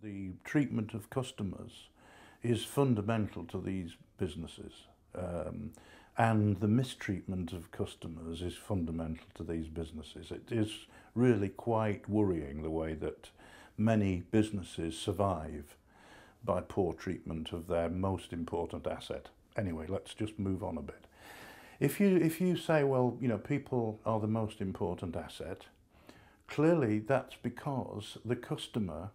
The treatment of customers is fundamental to these businesses, and the mistreatment of customers is fundamental to these businesses. It is really quite worrying the way that many businesses survive by poor treatment of their most important asset. Anyway, let's just move on a bit. If you say, well, you know, people are the most important asset, clearly that's because the customer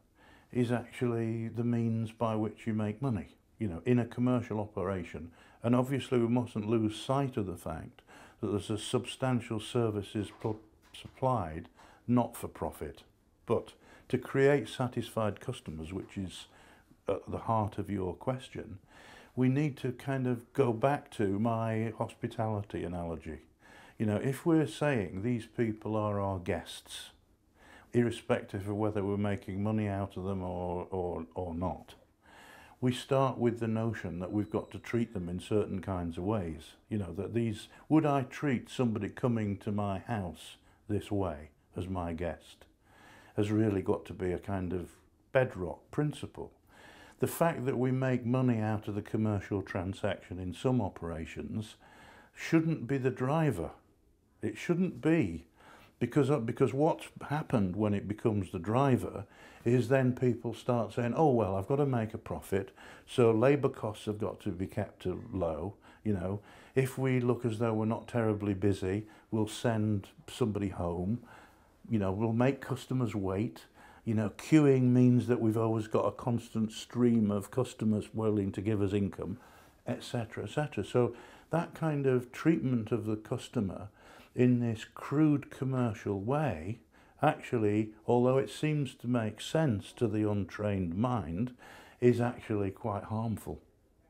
is actually the means by which you make money, you know, in a commercial operation. And obviously we mustn't lose sight of the fact that there's a substantial services supplied not for profit, but to create satisfied customers, which is at the heart of your question. We need to kind of go back to my hospitality analogy. You know, if we're saying these people are our guests, irrespective of whether we're making money out of them or not, we start with the notion that we've got to treat them in certain kinds of ways. You know, that these, would I treat somebody coming to my house this way as my guest, has really got to be a kind of bedrock principle. The fact that we make money out of the commercial transaction in some operations shouldn't be the driver. It shouldn't be, because what's happened when it becomes the driver is then people start saying, oh well, I've got to make a profit, so labour costs have got to be kept low. You know, if we look as though we're not terribly busy, we'll send somebody home. You know, we'll make customers wait. You know, queuing means that we've always got a constant stream of customers willing to give us income, etc., etc. So that kind of treatment of the customer in this crude commercial way, actually, although it seems to make sense to the untrained mind, is actually quite harmful.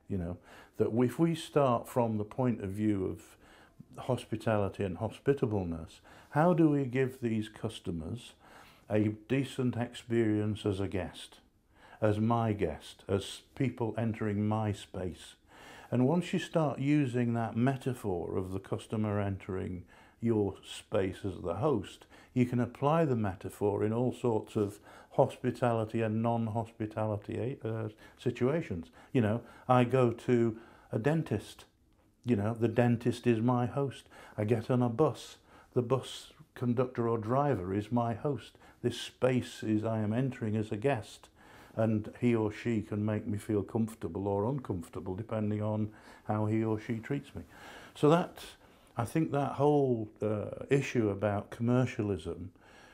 You know, that if we start from the point of view of hospitality and hospitableness, how do we give these customers a decent experience as a guest, as my guest, as people entering my space? And once you start using that metaphor of the customer entering your space as the host, you can apply the metaphor in all sorts of hospitality and non-hospitality situations. You know, I go to a dentist. You know, the dentist is my host. I get on a bus. The bus conductor or driver is my host. This space is I am entering as a guest, and he or she can make me feel comfortable or uncomfortable depending on how he or she treats me. So that, I think that whole issue about commercialism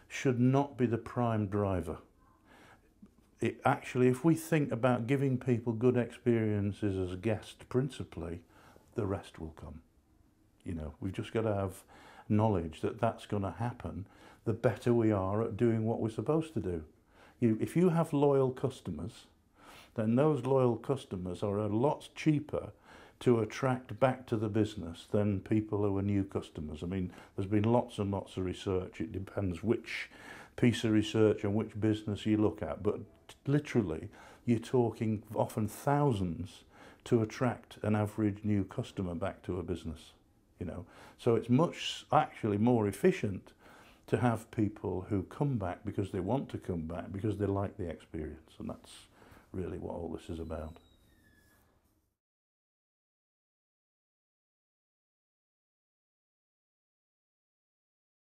should not be the prime driver. It actually, if we think about giving people good experiences as a guest principally, the rest will come. You know, we've just got to have knowledge that that's going to happen, the better we are at doing what we're supposed to do. If you have loyal customers, then those loyal customers are a lot cheaper to attract back to the business than people who are new customers. I mean, there's been lots and lots of research. It depends which piece of research and which business you look at, but literally you're talking often thousands to attract an average new customer back to a business. You know, so it's much actually more efficient to have people who come back because they want to come back, because they like the experience, and that's really what all this is about.